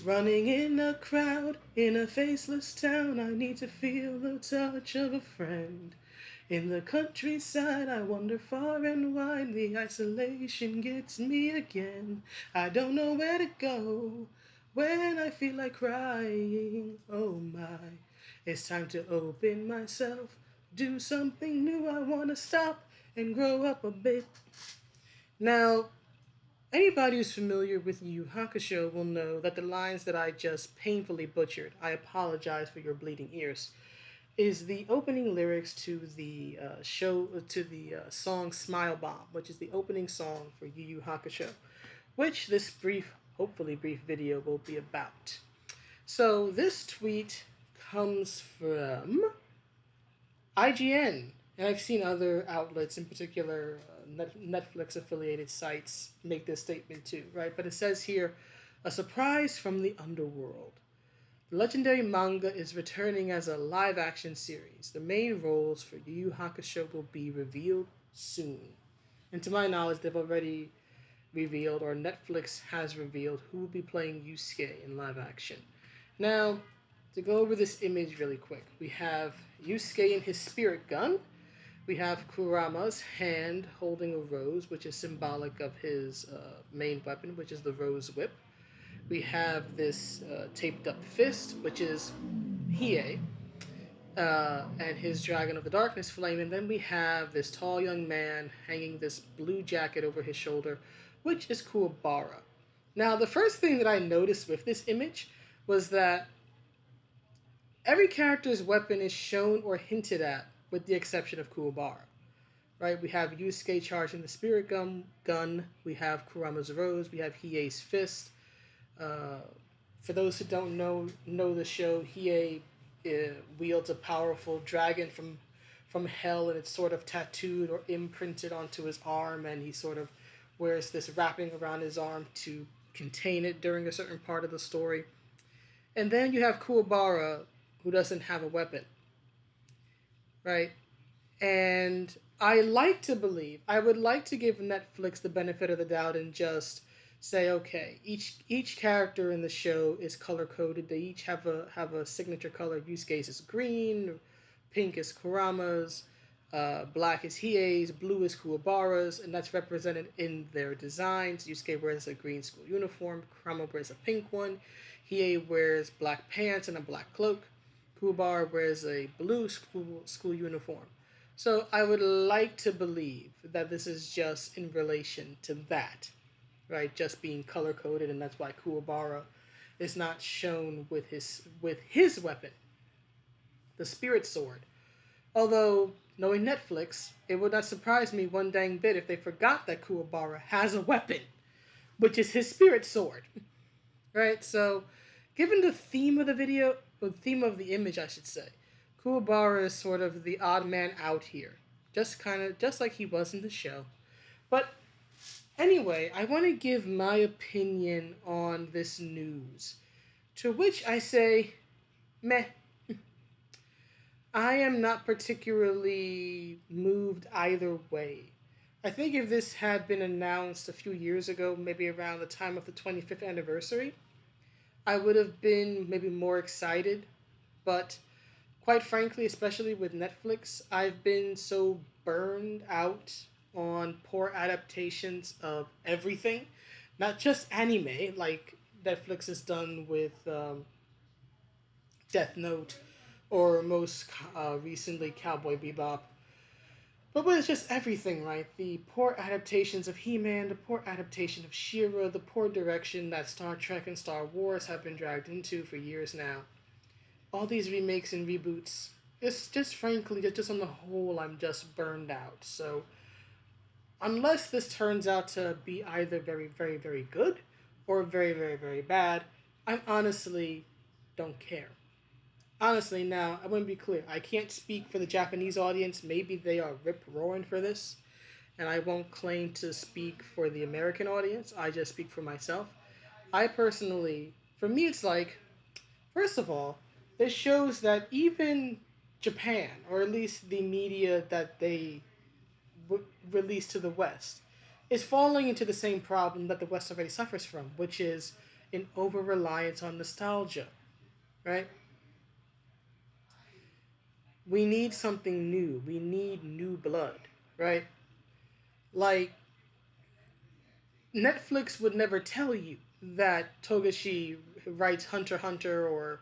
Running in a crowd, in a faceless town, I need to feel the touch of a friend. In the countryside, I wander far and wide, the isolation gets me again. I don't know where to go when I feel like crying. Oh my, it's time to open myself, do something new. I wanna stop and grow up a bit. Now, anybody who's familiar with Yu Yu Hakusho will know that the lines that I just painfully butchered, I apologize for your bleeding ears, is the opening lyrics to the song Smile Bomb, which is the opening song for Yu Yu Hakusho, which this brief, hopefully brief video will be about. So this tweet comes from IGN, and I've seen other outlets, in particular Netflix affiliated sites, make this statement too, right? But it says here, a surprise from the underworld. The legendary manga is returning as a live action series. The main roles for Yu Yu Hakusho will be revealed soon. And to my knowledge, they've already revealed, or Netflix has revealed, who will be playing Yusuke in live action. Now, to go over this image really quick, we have Yusuke in his spirit gun. We have Kurama's hand holding a rose, which is symbolic of his main weapon, which is the rose whip. We have this taped up fist, which is Hiei, and his Dragon of the Darkness flame. And then we have this tall young man hanging this blue jacket over his shoulder, which is Kuwabara. Now, the first thing that I noticed with this image was that every character's weapon is shown or hinted at, with the exception of Kuwabara. Right? We have Yusuke charging the spirit gun. We have Kurama's rose. We have Hiei's fist. For those who don't know the show, Hiei wields a powerful dragon from hell, and it's sort of tattooed or imprinted onto his arm, and he sort of wears this wrapping around his arm to contain it during a certain part of the story. And then you have Kuwabara, who doesn't have a weapon, right? And I would like to give Netflix the benefit of the doubt and just say, okay, each character in the show is color coded. They each have a signature color. Yusuke's is green, pink is Kurama's, black is Hiei's, blue is Kuwabara's, and that's represented in their designs. Yusuke wears a green school uniform, Kurama wears a pink one, Hiei wears black pants and a black cloak, Kuwabara wears a blue school uniform. So I would like to believe that this is just in relation to that, right? Just being color coded, and that's why Kuwabara is not shown with his weapon, the spirit sword. Although, knowing Netflix, it would not surprise me one dang bit if they forgot that Kuwabara has a weapon, which is his spirit sword. Right? So, given the theme of the video, or the theme of the image, I should say, Kuwabara is sort of the odd man out here. Just like he was in the show. But anyway, I want to give my opinion on this news. To which I say, meh. I am not particularly moved either way. I think if this had been announced a few years ago, maybe around the time of the 25th anniversary, I would have been maybe more excited. But quite frankly, especially with Netflix, I've been so burned out on poor adaptations of everything, not just anime, like Netflix has done with Death Note, or most recently Cowboy Bebop. But it's just everything, right? The poor adaptations of He-Man, the poor adaptation of She-Ra, the poor direction that Star Trek and Star Wars have been dragged into for years now. All these remakes and reboots, it's just frankly, just on the whole, I'm just burned out. So unless this turns out to be either very, very, very good or very, very, very bad, I honestly don't care. Honestly, now, I want to be clear. I can't speak for the Japanese audience. Maybe they are rip roaring for this. And I won't claim to speak for the American audience. I just speak for myself. I personally, for me, it's like, first of all, this shows that even Japan, or at least the media that they release to the West, is falling into the same problem that the West already suffers from, which is an over reliance on nostalgia, right? We need something new. We need new blood, right? Like, Netflix would never tell you that Togashi writes Hunter x Hunter or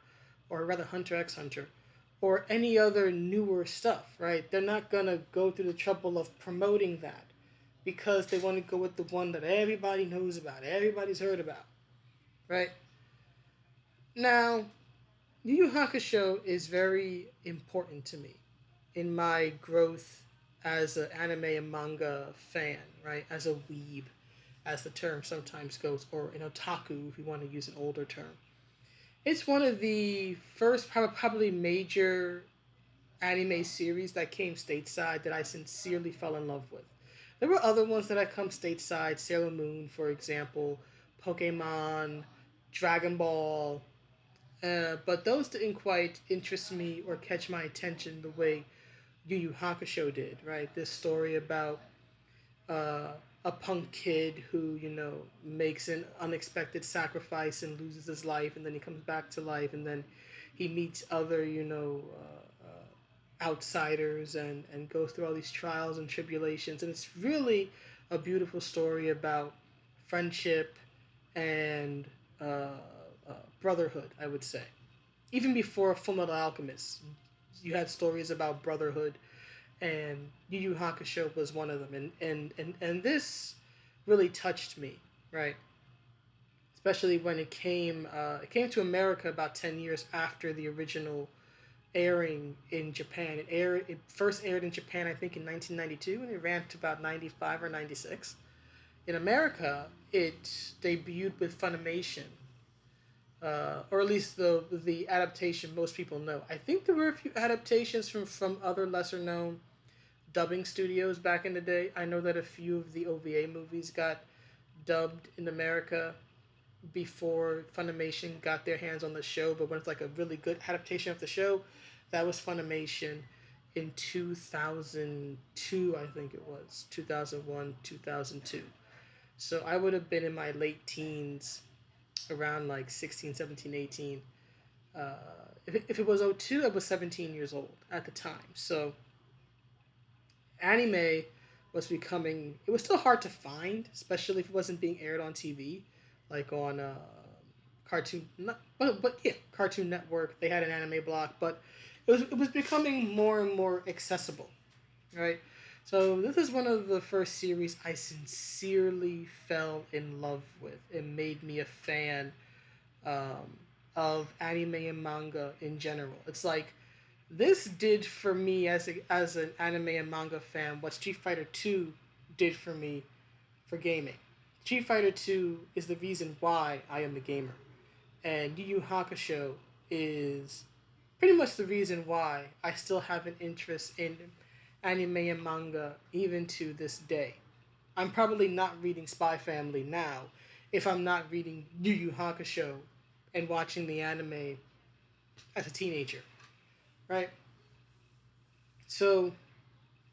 rather Hunter x Hunter or any other newer stuff, right? They're not gonna go through the trouble of promoting that because they want to go with the one that everybody knows about, everybody's heard about, right? Now, Yu Yu Hakusho is very important to me in my growth as an anime and manga fan, right? As a weeb, as the term sometimes goes, or an otaku if you want to use an older term. It's one of the first, probably major anime series that came stateside that I sincerely fell in love with. There were other ones that had come stateside, Sailor Moon, for example, Pokemon, Dragon Ball, but those didn't quite interest me or catch my attention the way Yu Yu Hakusho did, right? This story about uh, a punk kid who, makes an unexpected sacrifice and loses his life, and then he comes back to life, and then he meets other, outsiders and goes through all these trials and tribulations. And it's really a beautiful story about friendship and brotherhood, I would say. Even before Fullmetal Alchemist, you had stories about brotherhood, and Yu Yu Hakusho was one of them. And this really touched me, right? Especially when it came to America about 10 years after the original airing in Japan. It first aired in Japan, I think, in 1992, and it ran to about 95 or 96. In America, it debuted with Funimation, or at least the adaptation most people know. I think there were a few adaptations from other lesser known dubbing studios back in the day. I know that a few of the OVA movies got dubbed in America before Funimation got their hands on the show, but when it's like a really good adaptation of the show, that was Funimation in 2002, I think it was. 2001, 2002. So I would have been in my late teens, around like 16, 17, 18. Uh, if it was '02, I was 17 years old at the time. So anime was becoming, it was still hard to find, especially if it wasn't being aired on TV, like on Cartoon, not, but yeah, Cartoon Network. They had an anime block, but it was becoming more and more accessible, right? So this is one of the first series I sincerely fell in love with. It made me a fan um, of anime and manga in general. It's like this did for me as an anime and manga fan what Street Fighter Two did for me for gaming. Street Fighter Two is the reason why I am a gamer, and Yu Yu Hakusho is pretty much the reason why I still have an interest in anime and manga even to this day. I'm probably not reading Spy Family now if I'm not reading Yu Yu Hakusho and watching the anime as a teenager, right? So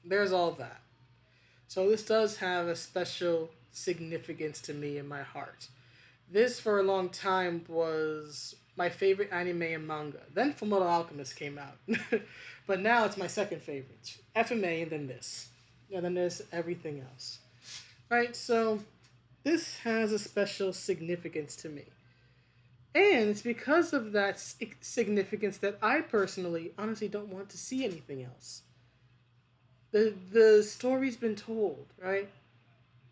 there's all that. So this does have a special significance to me in my heart. This for a long time was my favorite anime and manga. Then Fullmetal Alchemist came out, but now it's my second favorite. FMA and then this, and then there's everything else. Right. So this has a special significance to me, and it's because of that significance that I personally, honestly, don't want to see anything else. The story's been told, right?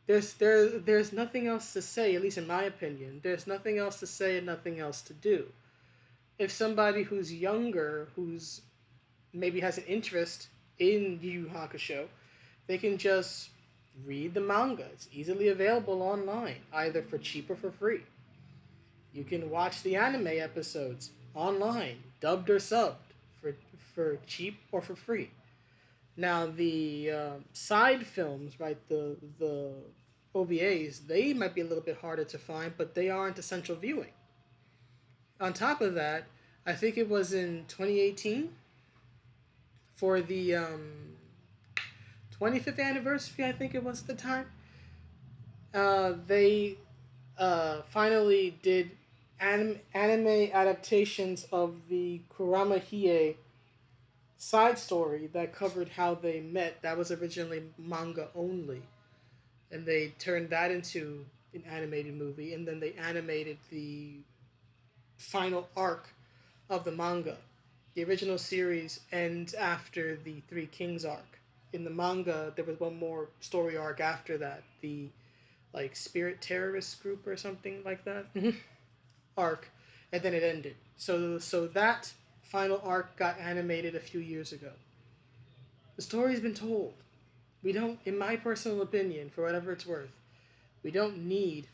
There's nothing else to say, at least in my opinion. There's nothing else to say and nothing else to do. If somebody who's younger, who's maybe has an interest in Yu Yu Hakusho, they can just read the manga. It's easily available online, either for cheap or for free. You can watch the anime episodes online, dubbed or subbed, for cheap or for free. Now the side films, right? The OVAs, they might be a little bit harder to find, but they aren't essential viewing. On top of that, I think it was in 2018 for the 25th anniversary. I think it was at the time. They finally did. anime adaptations of the Kurama side story that covered how they met. That was originally manga only, and they turned that into an animated movie, and then they animated the final arc of the manga. The original series ends after the Three Kings arc. In the manga, there was one more story arc after that, the like spirit terrorist group or something like that arc, and then it ended. So that final arc got animated a few years ago. The story's been told. We don't, in my personal opinion, for whatever it's worth, we don't need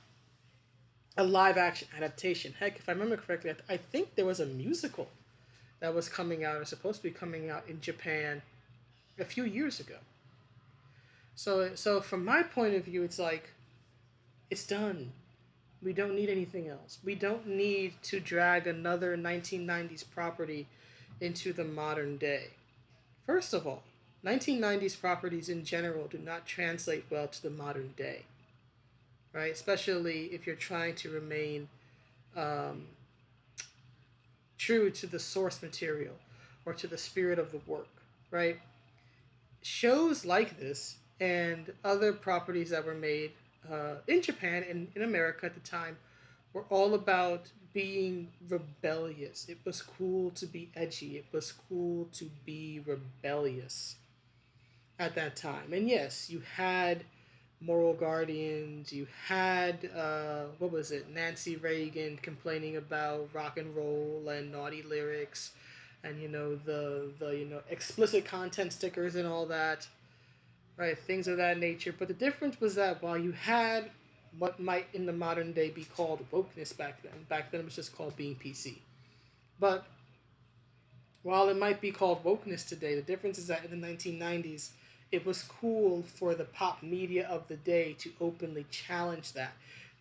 a live action adaptation. Heck, if I remember correctly, I think there was a musical that was coming out or supposed to be coming out in Japan a few years ago. So from my point of view, it's like it's done. We don't need anything else. We don't need to drag another 1990s property into the modern day. First of all, 1990s properties in general do not translate well to the modern day, right? Especially if you're trying to remain um, true to the source material or to the spirit of the work, right? Shows like this and other properties that were made in Japan and in America at the time were all about being rebellious. It was cool to be edgy. It was cool to be rebellious at that time. And yes, you had moral guardians. You had what was it? Nancy Reagan complaining about rock and roll and naughty lyrics, and the explicit content stickers and all that, right? Things of that nature. But the difference was that while you had what might in the modern day be called wokeness back then it was just called being PC. But while it might be called wokeness today, the difference is that in the 1990s, it was cool for the pop media of the day to openly challenge that,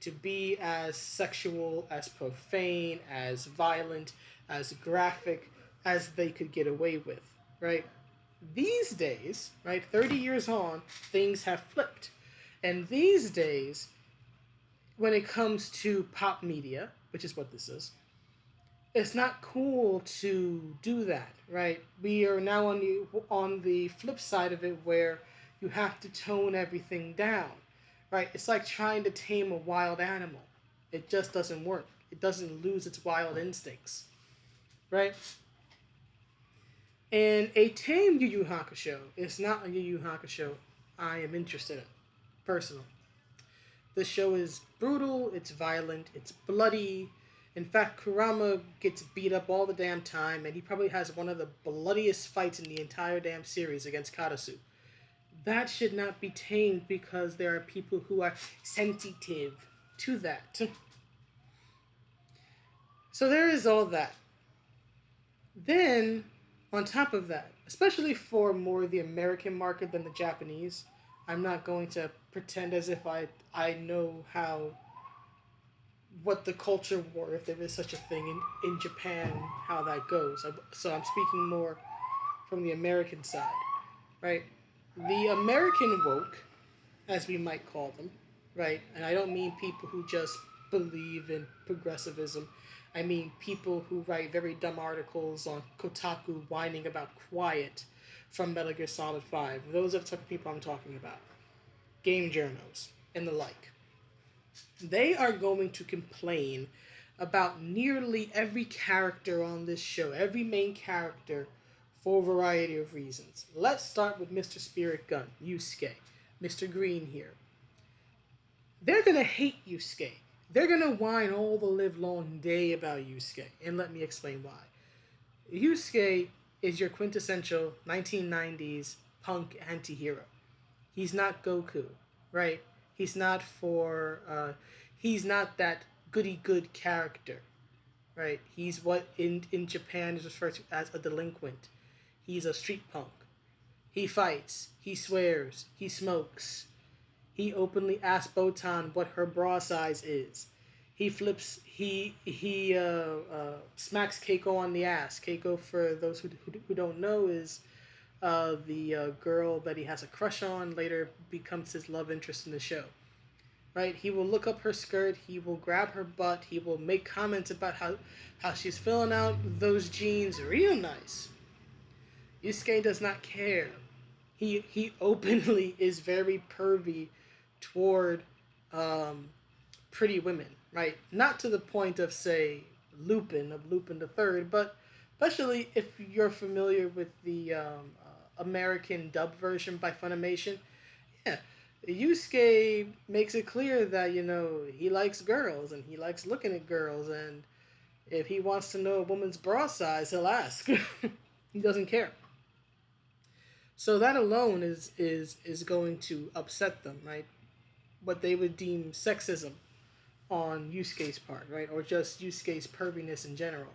to be as sexual, as profane, as violent, as graphic as they could get away with, right? These days, right, 30 years on, things have flipped. And these days, when it comes to pop media, which is what this is, it's not cool to do that, right? We are now on the flip side of it where you have to tone everything down, right? It's like trying to tame a wild animal. It just doesn't work. It doesn't lose its wild instincts, right? And a tame Yu Yu Hakusho is not a Yu Yu Hakusho I am interested in, personally. The show is brutal, it's violent, it's bloody. In fact, Kurama gets beat up all the damn time, and he probably has one of the bloodiest fights in the entire damn series against Karasu. That should not be tamed because there are people who are sensitive to that. So there is all that. Then, on top of that, especially for more the American market than the Japanese, I'm not going to pretend as if I know how what the culture war, if there is such a thing in Japan, how that goes. So I'm speaking more from the American side, right? The American woke, as we might call them, right? And I don't mean people who just believe in progressivism. I mean people who write very dumb articles on Kotaku whining about quiet from Metal Gear Solid 5. Those are the type of people I'm talking about. Game journals and the like. They are going to complain about nearly every character on this show, every main character, for a variety of reasons. Let's start with Mr. Spirit Gun, Yusuke, Mr. Green here. They're gonna hate Yusuke. They're gonna whine all the live long day about Yusuke, and let me explain why. Yusuke is your quintessential 1990s punk anti-hero. He's not Goku, right? He's not for. He's not that goody good character, right? He's what in Japan is referred to as a delinquent. He's a street punk. He fights. He swears. He smokes. He openly asks Botan what her bra size is. He flips. He smacks Keiko on the ass. Keiko, for those who don't know, is the girl that he has a crush on, later becomes his love interest in the show. right? He will look up her skirt, he will grab her butt, he will make comments about how she's filling out those jeans real nice. Yusuke does not care. He openly is very pervy toward um, pretty women, right? Not to the point of say Lupin the Third, but especially if you're familiar with the American dub version by Funimation, yeah, Yusuke makes it clear that he likes girls and he likes looking at girls, and if he wants to know a woman's bra size, he'll ask. He doesn't care. So that alone is going to upset them, right? What they would deem sexism on Yusuke's part, right? Or just Yusuke's perviness in general.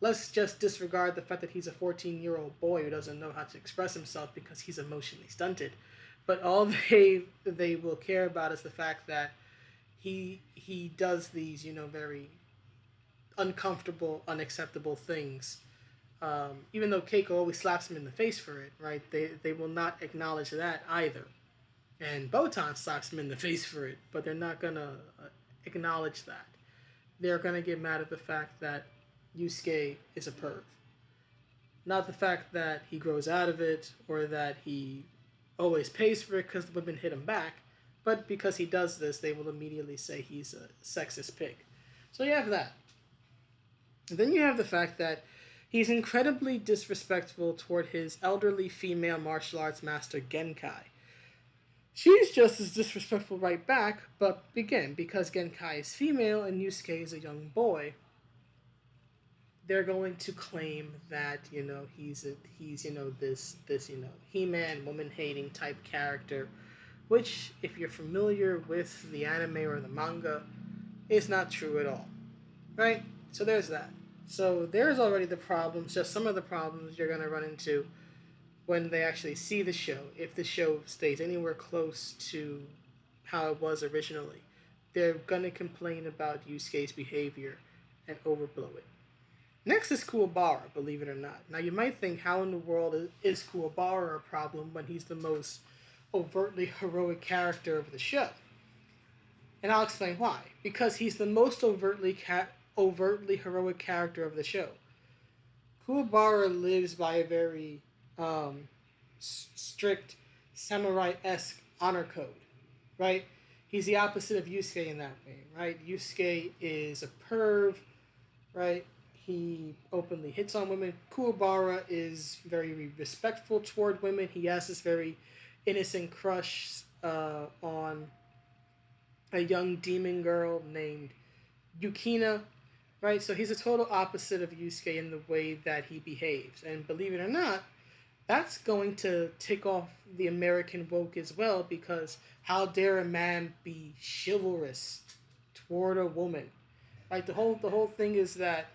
Let's just disregard the fact that he's a 14-year-old boy who doesn't know how to express himself because he's emotionally stunted. But all they will care about is the fact that he does these, very uncomfortable, unacceptable things. Even though Keiko always slaps him in the face for it, right? They will not acknowledge that either. And Botan slaps him in the face for it, but they're not gonna acknowledge that. They're gonna get mad at the fact that Yusuke is a perv, not the fact that he grows out of it or that he always pays for it because the women hit him back, but because he does this, they will immediately say he's a sexist pig. So you have that. And then you have the fact that he's incredibly disrespectful toward his elderly female martial arts master Genkai. She's just as disrespectful right back, but again, because Genkai is female and Yusuke is a young boy, they're going to claim that he's this He-Man woman hating type character, which if you're familiar with the anime or the manga, is not true at all, right? So there's that. So there's already the problems, just some of the problems you're gonna run into when they actually see the show. If the show stays anywhere close to how it was originally, they're gonna complain about Yusuke's behavior and overblow it. Next is Kuwabara, believe it or not. Now you might think, how in the world is Kuwabara a problem when he's the most overtly heroic character of the show? And I'll explain why. Because he's the most overtly heroic character of the show. Kuwabara lives by a very strict samurai-esque honor code, right? He's the opposite of Yusuke in that way, right? Yusuke is a perv, right? He openly hits on women. Kuwabara is very respectful toward women. He has this very innocent crush on a young demon girl named Yukina, right? So he's a total opposite of Yusuke in the way that he behaves. And believe it or not, that's going to tick off the American woke as well, because how dare a man be chivalrous toward a woman? Right? The whole thing is that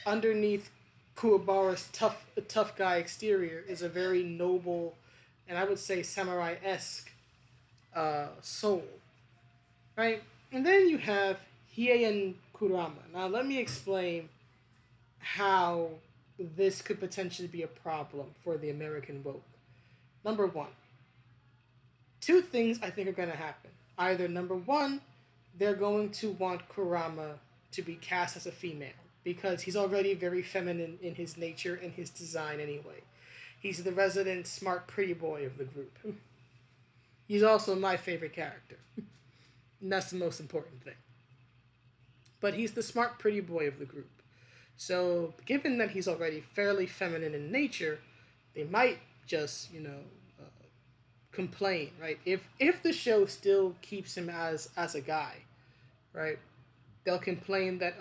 underneath Kuwabara's tough guy exterior is a very noble, and I would say samurai-esque soul, right? And then you have Hiei and Kurama. Now let me explain how this could potentially be a problem for the American woke. Number one, two things I think are going to happen. Either number one, they're going to want Kurama to be cast as a female because he's already very feminine in his nature and his design anyway. He's the resident smart pretty boy of the group. He's also my favorite character. And that's the most important thing. But he's the smart pretty boy of the group. So, given that he's already fairly feminine in nature, they might just, complain, right? If the show still keeps him as a guy, right? They'll complain that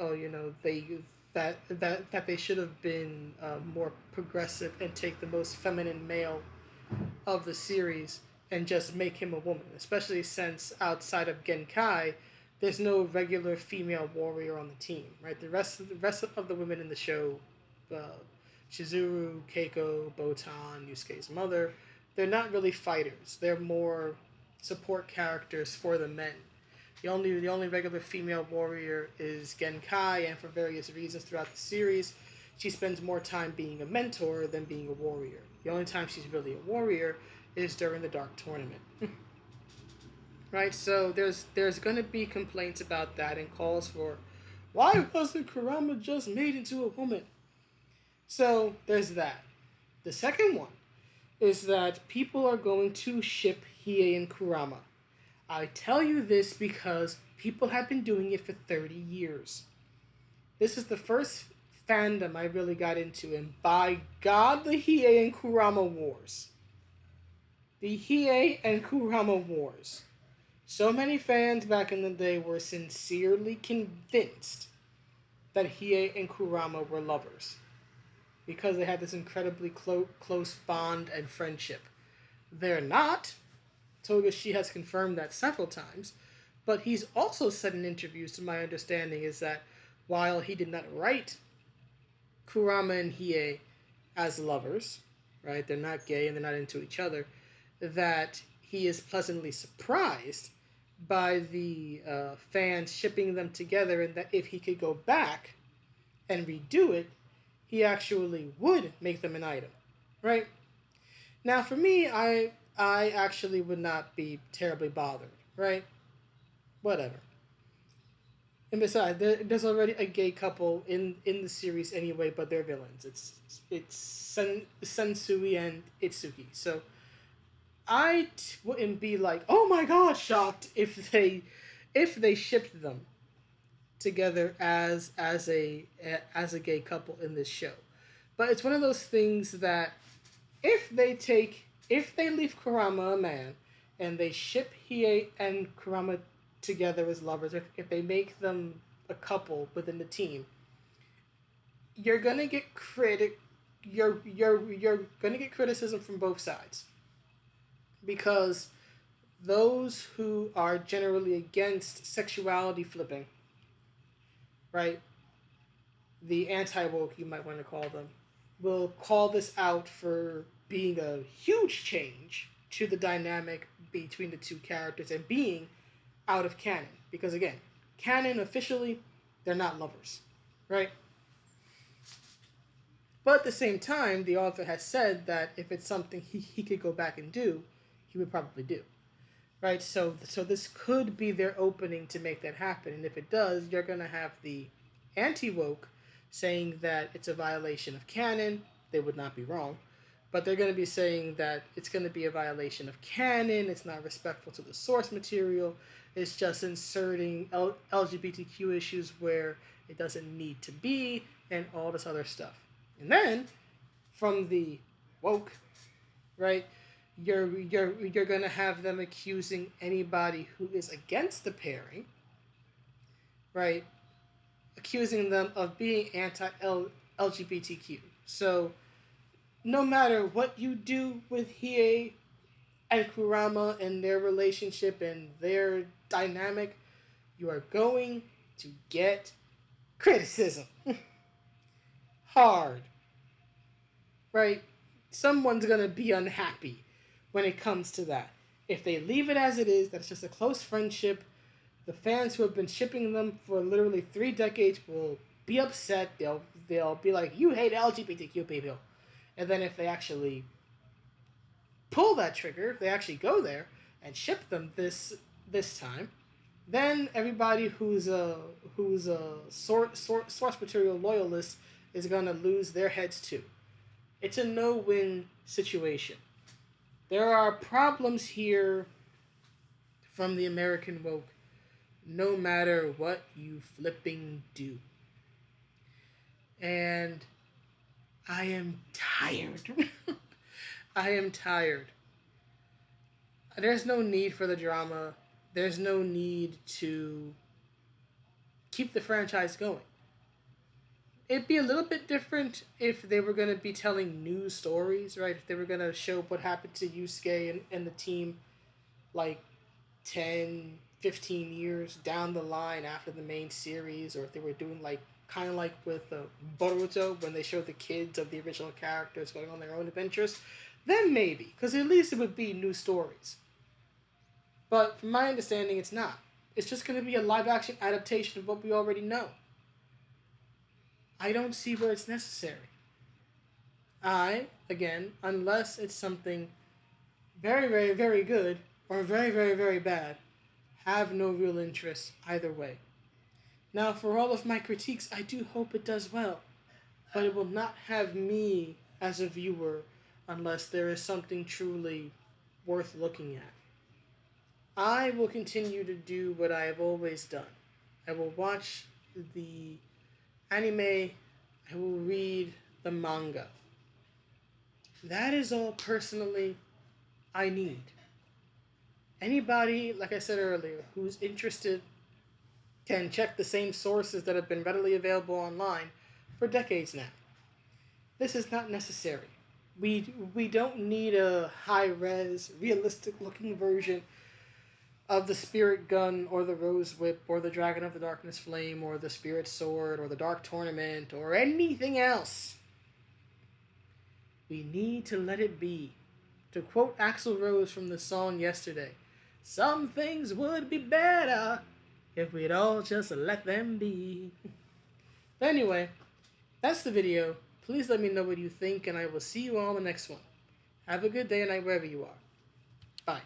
that they should have been more progressive and take the most feminine male of the series and just make him a woman, especially since outside of Genkai, there's no regular female warrior on the team, right? The rest of the women in the show, uh, Shizuru, Keiko, Botan, Yusuke's mother, they're not really fighters. They're more support characters for the men. The only regular female warrior is Genkai, and for various reasons throughout the series, she spends more time being a mentor than being a warrior. The only time she's really a warrior is during the Dark Tournament. right? So there's going to be complaints about that and calls for why wasn't Kurama just made into a woman? So there's that. The second one is that people are going to ship Hiei and Kurama. I tell you this because people have been doing it for 30 years. This is the first fandom I really got into, and by God, the Hiei and Kurama Wars. The Hiei and Kurama Wars. So many fans back in the day were sincerely convinced that Hiei and Kurama were lovers because they had this incredibly close bond and friendship. They're not. Togashi has confirmed that several times, but he's also said in interviews, to my understanding, is that while he did not write Kurama and Hiei as lovers, right? They're not gay and they're not into each other. That he is pleasantly surprised by the fans shipping them together, and that if he could go back and redo it, he actually would make them an item, right? Now, for me, I actually would not be terribly bothered, right? Whatever. And besides, there's already a gay couple in the series anyway, but they're villains. It's Sensui and Itsuki. So wouldn't be like, oh my god, shocked if they shipped them together as a gay couple in this show. But it's one of those things that if they leave Kurama a man and they ship Hiei and Kurama together as lovers, if they make them a couple within the team, you're gonna get you're gonna get criticism from both sides because those who are generally against sexuality flipping, right? The anti woke, you might want to call them, will call this out for being a huge change to the dynamic between the two characters and being out of canon. Because again, canon officially, they're not lovers, right? But at the same time, the author has said that if it's something he could go back and do, he would probably do. Right? So this could be their opening to make that happen. And if it does, you're gonna have the anti woke saying that it's a violation of canon. They would not be wrong. But they're going to be saying that it's going to be a violation of canon, it's not respectful to the source material, it's just inserting LGBTQ issues where it doesn't need to be, and all this other stuff. And then, from the woke, right, you're gonna have them accusing anybody who is against the pairing, right, accusing them of being anti LGBTQ. So no matter what you do with Hiei and Kurama and their relationship and their dynamic, you are going to get criticism. Hard, right? Someone's gonna be unhappy when it comes to that. If they leave it as it is, that's just a close friendship. The fans who have been shipping them for literally 3 decades will be upset. They'll be like, "You hate LGBTQ people," and then if they actually pull that trigger, if they actually go there and ship them this time, then everybody who's a source material loyalist is gonna lose their heads too. It's a no-win situation. There are problems here from the American woke, no matter what you flipping do. And I am tired. I am tired. There's no need for the drama. There's no need to keep the franchise going. It'd be a little bit different if they were going to be telling new stories, right? If they were going to show what happened to Yusuke and the team like 10, 15 years down the line after the main series, or if they were doing like kind of like with Boruto when they showed the kids of the original characters going on their own adventures, then maybe, because at least it would be new stories. But from my understanding, it's not. It's just going to be a live action adaptation of what we already know. I don't see where it's necessary. Again, unless it's something very, very, very good or very, very, very bad, have no real interest either way. Now, for all of my critiques, I do hope it does well, but it will not have me as a viewer unless there is something truly worth looking at. I will continue to do what I have always done. I will watch the anime, I will read the manga. That is all personally I need. Anybody, like I said earlier, who's interested can check the same sources that have been readily available online for decades now. This is not necessary. We don't need a high res, realistic looking version of the Spirit Gun or the Rose Whip or the Dragon of the Darkness Flame or the Spirit Sword or the Dark Tournament or anything else. We need to let it be. To quote Axl Rose from the song Yesterday, some things would be better if we'd all just let them be. But anyway, that's the video. Please let me know what you think, and I will see you all in the next one. Have a good day and night wherever you are. Bye.